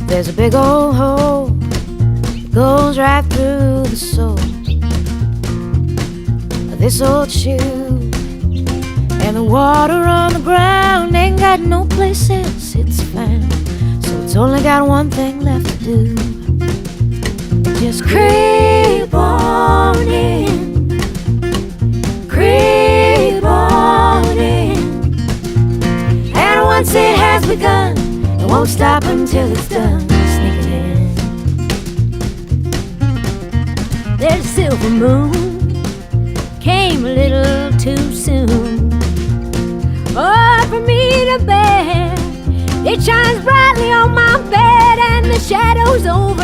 There's a big old hole that goes right through the sole of this old shoe, and the water on the ground ain't got no place else it's found. So it's only got one thing left to do: just creep on in, creep on in. And once it has begun, it won't stop until it's done. Sneaking in. There's a silver moon, came a little too soon. Oh, for me to bear, it shines brightly on my bed, and the shadows overhead